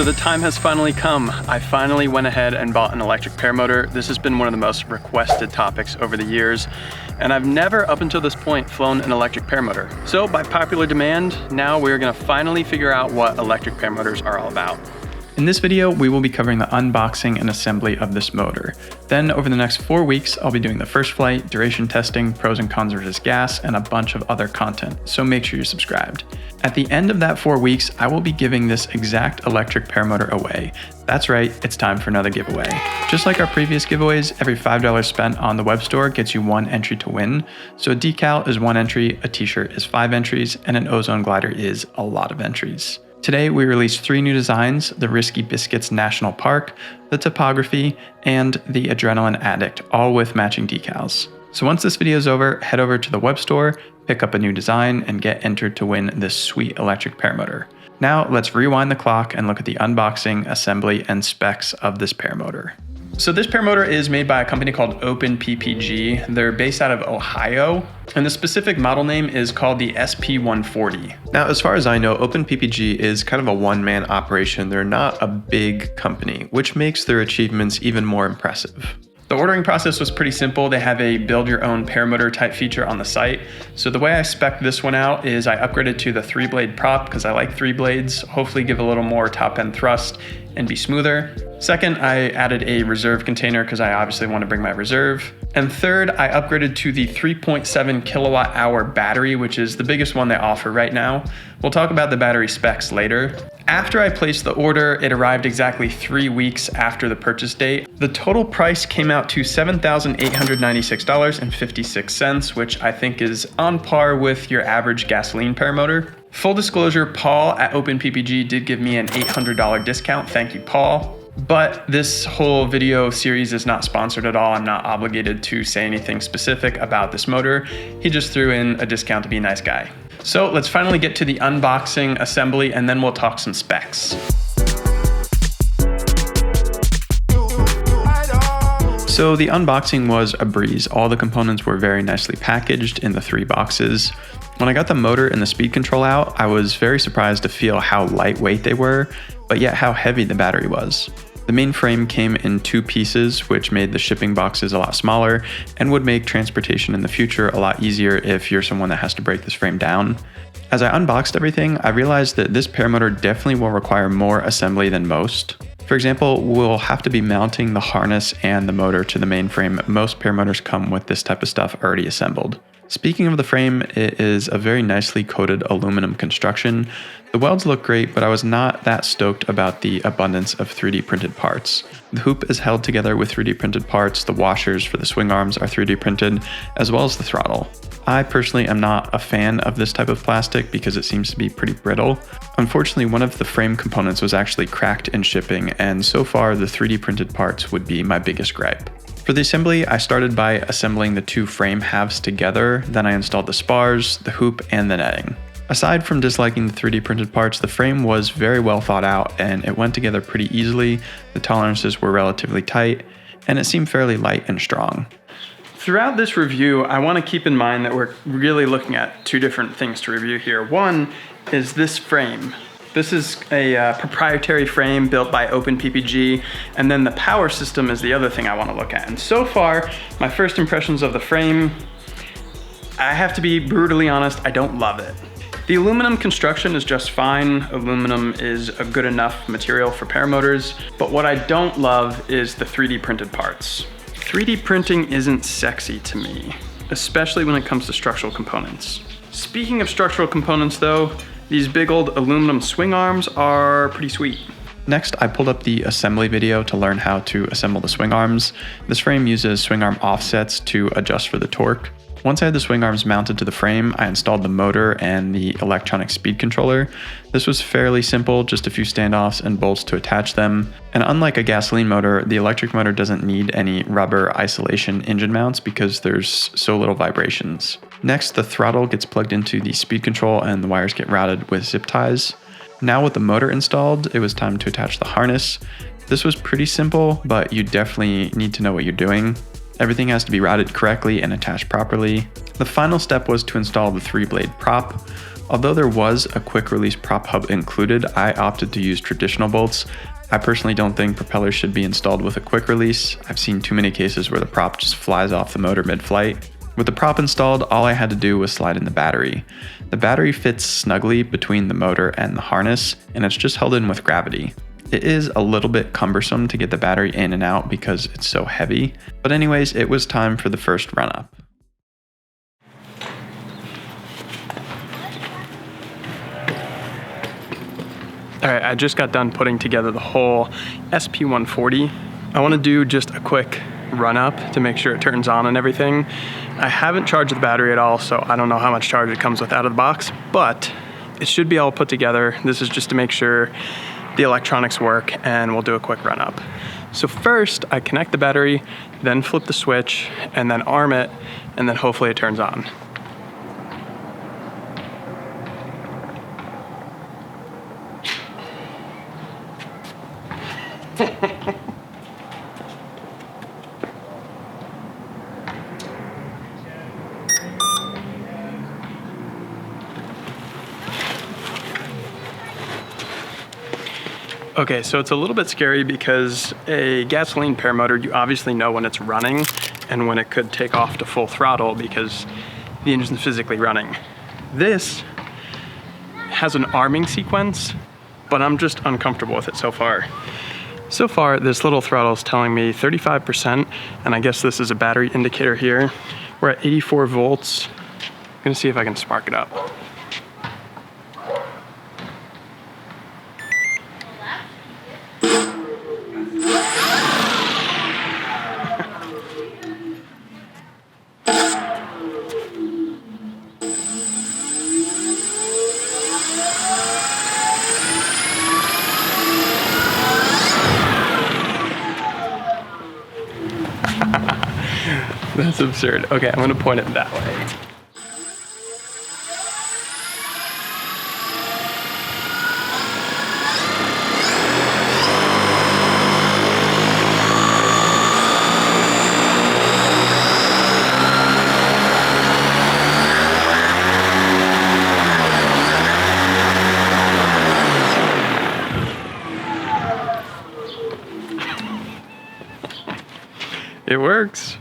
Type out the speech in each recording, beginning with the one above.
the time has finally come. I finally went ahead and bought an electric paramotor. This has been one of the most requested topics over the years, and I've never up until this point flown an electric paramotor. So by popular demand, now we're gonna finally figure out what electric paramotors are all about. In this video, we will be covering the unboxing and assembly of this motor. Then over the next 4 weeks, I'll be doing the first flight, duration testing, pros and cons versus gas, and a bunch of other content, so make sure you're subscribed. At the end of that 4 weeks, I will be giving this exact electric paramotor away. That's right, it's time for another giveaway. Just like our previous giveaways, every $5 spent on the web store gets you 1 entry to win. So a decal is 1 entry, a t-shirt is 5 entries, and an ozone glider is a lot of entries. Today, we released 3 new designs: the Risky Biscuits National Park, the Topography, and the Adrenaline Addict, all with matching decals. So once this video is over, head over to the web store, pick up a new design, and get entered to win this sweet electric paramotor. Now, let's rewind the clock and look at the unboxing, assembly, and specs of this paramotor. So this paramotor is made by a company called Open PPG. They're based out of Ohio, and the specific model name is called the SP140. Now, as far as I know, Open PPG is kind of a one-man operation. They're not a big company, which makes their achievements even more impressive. The ordering process was pretty simple. They have a build your own paramotor type feature on the site. So the way I spec'd this one out is I upgraded to the 3-blade prop because I like 3 blades, hopefully give a little more top end thrust and be smoother. Second, I added a reserve container because I obviously want to bring my reserve. And third, I upgraded to the 3.7 kilowatt hour battery, which is the biggest one they offer right now. We'll talk about the battery specs later. After I placed the order, it arrived exactly 3 weeks after the purchase date. The total price came out to $7,896.56, which I think is on par with your average gasoline paramotor. Full disclosure, Paul at Open PPG did give me an $800 discount. Thank you, Paul. But this whole video series is not sponsored at all. I'm not obligated to say anything specific about this motor. He just threw in a discount to be a nice guy. So let's finally get to the unboxing, assembly, and then we'll talk some specs. So the unboxing was a breeze. All the components were very nicely packaged in the 3 boxes. When I got the motor and the speed control out, I was very surprised to feel how lightweight they were, but yet how heavy the battery was. The main frame came in 2 pieces, which made the shipping boxes a lot smaller and would make transportation in the future a lot easier if you're someone that has to break this frame down. As I unboxed everything, I realized that this paramotor definitely will require more assembly than most. For example, we'll have to be mounting the harness and the motor to the main frame. Most paramotors come with this type of stuff already assembled. Speaking of the frame, it is a very nicely coated aluminum construction. The welds look great, but I was not that stoked about the abundance of 3D printed parts. The hoop is held together with 3D printed parts, the washers for the swing arms are 3D printed, as well as the throttle. I personally am not a fan of this type of plastic because it seems to be pretty brittle. Unfortunately, one of the frame components was actually cracked in shipping, and so far the 3D printed parts would be my biggest gripe. For the assembly, I started by assembling the 2 frame halves together, then I installed the spars, the hoop, and the netting. Aside from disliking the 3D printed parts, the frame was very well thought out and it went together pretty easily, the tolerances were relatively tight, and it seemed fairly light and strong. Throughout this review, I want to keep in mind that we're really looking at 2 different things to review here. One is this frame. This is a proprietary frame built by Open PPG, and then the power system is the other thing I want to look at. And so far, my first impressions of the frame, I have to be brutally honest, I don't love it. The aluminum construction is just fine. Aluminum is a good enough material for paramotors, but what I don't love is the 3D printed parts. 3D printing isn't sexy to me, especially when it comes to structural components. Speaking of structural components though, these big old aluminum swing arms are pretty sweet. Next, I pulled up the assembly video to learn how to assemble the swing arms. This frame uses swing arm offsets to adjust for the torque. Once I had the swing arms mounted to the frame, I installed the motor and the electronic speed controller. This was fairly simple, just a few standoffs and bolts to attach them. And unlike a gasoline motor, the electric motor doesn't need any rubber isolation engine mounts because there's so little vibrations. Next, the throttle gets plugged into the speed control and the wires get routed with zip ties. Now with the motor installed, it was time to attach the harness. This was pretty simple, but you definitely need to know what you're doing. Everything has to be routed correctly and attached properly. The final step was to install the 3-blade prop. Although there was a quick release prop hub included, I opted to use traditional bolts. I personally don't think propellers should be installed with a quick release. I've seen too many cases where the prop just flies off the motor mid-flight. With the prop installed, all I had to do was slide in the battery. The battery fits snugly between the motor and the harness, and it's just held in with gravity. It is a little bit cumbersome to get the battery in and out because it's so heavy, but anyways, it was time for the first run-up. Alright, I just got done putting together the whole SP140. I want to do just a quick run up to make sure it turns on and everything. I haven't charged the battery at all, so I don't know how much charge it comes with out of the box, but it should be all put together. This is just to make sure the electronics work, and we'll do a quick run up. So first, I connect the battery, then flip the switch, and then arm it, and then hopefully it turns on. Okay, so it's a little bit scary because a gasoline paramotor, you obviously know when it's running and when it could take off to full throttle because the engine's physically running. This has an arming sequence, but I'm just uncomfortable with it so far. So far, this little throttle is telling me 35%, and I guess this is a battery indicator here. We're at 84 volts. I'm gonna see if I can spark it up. That's absurd. Okay, I'm gonna point it that way. It works.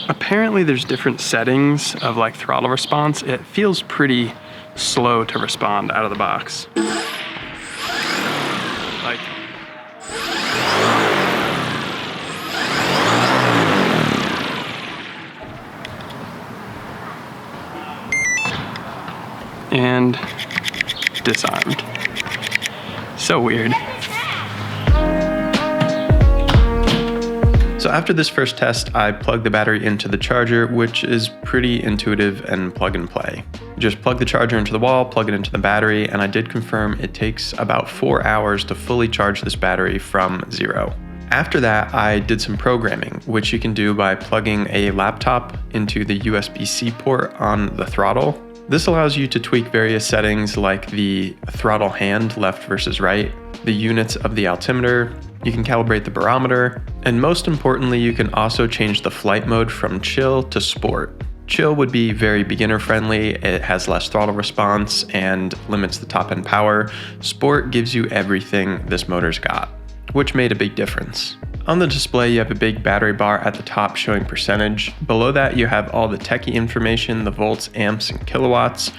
Apparently there's different settings of like throttle response. It feels pretty slow to respond out of the box. Like, and disarmed. So weird. So after this first test, I plugged the battery into the charger, which is pretty intuitive and plug and play. Just plug the charger into the wall, plug it into the battery, and I did confirm it takes about 4 hours to fully charge this battery from zero. After that, I did some programming, which you can do by plugging a laptop into the USB-C port on the throttle. This allows you to tweak various settings like the throttle hand, left versus right, the units of the altimeter, you can calibrate the barometer, and most importantly, you can also change the flight mode from chill to sport. Chill would be very beginner friendly, it has less throttle response and limits the top end power. Sport gives you everything this motor's got, which made a big difference. On the display, you have a big battery bar at the top showing percentage. Below that, you have all the techie information, the volts, amps, and kilowatts.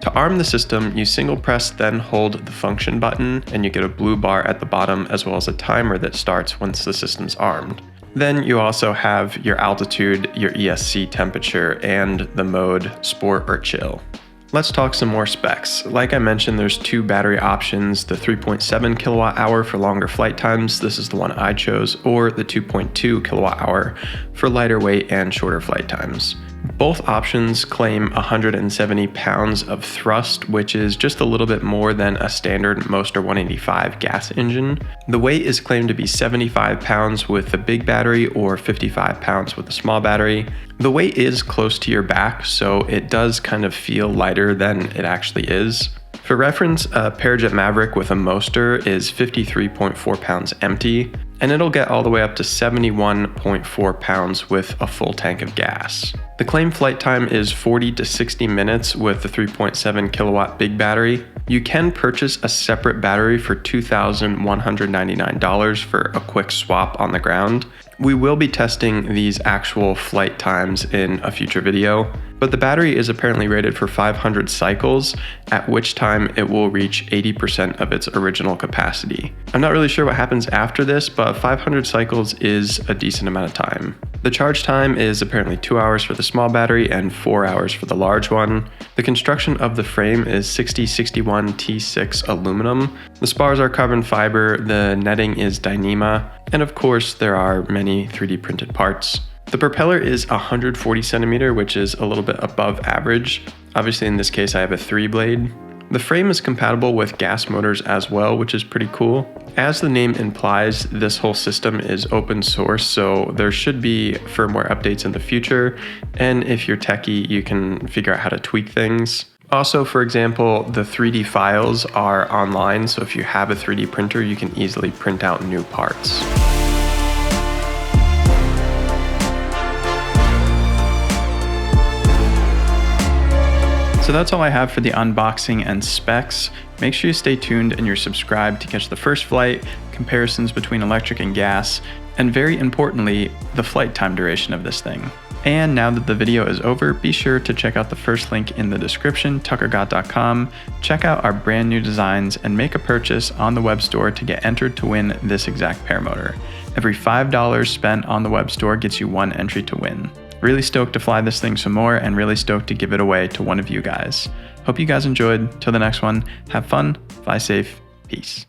To arm the system, you single press then hold the function button and you get a blue bar at the bottom as well as a timer that starts once the system's armed. Then you also have your altitude, your ESC temperature, and the mode sport or chill. Let's talk some more specs. Like I mentioned, there's two battery options, the 3.7 kilowatt hour for longer flight times, this is the one I chose, or the 2.2 kilowatt hour for lighter weight and shorter flight times. Both options claim 170 pounds of thrust, which is just a little bit more than a standard Moster 185 gas engine. The weight is claimed to be 75 pounds with the big battery or 55 pounds with the small battery. The weight is close to your back, so it does kind of feel lighter than it actually is. For reference, a Parajet Maverick with a Moster is 53.4 pounds empty, and it'll get all the way up to 71.4 pounds with a full tank of gas. The claimed flight time is 40 to 60 minutes with the 3.7 kilowatt big battery. You can purchase a separate battery for $2,199 for a quick swap on the ground. We will be testing these actual flight times in a future video, but the battery is apparently rated for 500 cycles, at which time it will reach 80% of its original capacity. I'm not really sure what happens after this, but 500 cycles is a decent amount of time. The charge time is apparently 2 hours for the small battery and 4 hours for the large one. The construction of the frame is 6061 T6 aluminum. The spars are carbon fiber, the netting is Dyneema, and of course there are many 3D printed parts. The propeller is 140 centimeter, which is a little bit above average. Obviously in this case I have a 3-blade. The frame is compatible with gas motors as well, which is pretty cool. As the name implies, this whole system is open source, so there should be firmware updates in the future, and if you're techie, you can figure out how to tweak things. Also, for example, the 3D files are online, so if you have a 3D printer, you can easily print out new parts. So that's all I have for the unboxing and specs. Make sure you stay tuned and you're subscribed to catch the first flight, comparisons between electric and gas, and very importantly, the flight time duration of this thing. And now that the video is over, be sure to check out the first link in the description, tuckergott.com. Check out our brand new designs and make a purchase on the web store to get entered to win this exact paramotor. Every $5 spent on the web store gets you 1 entry to win. Really stoked to fly this thing some more and really stoked to give it away to one of you guys. Hope you guys enjoyed. Till the next one, have fun, fly safe, peace.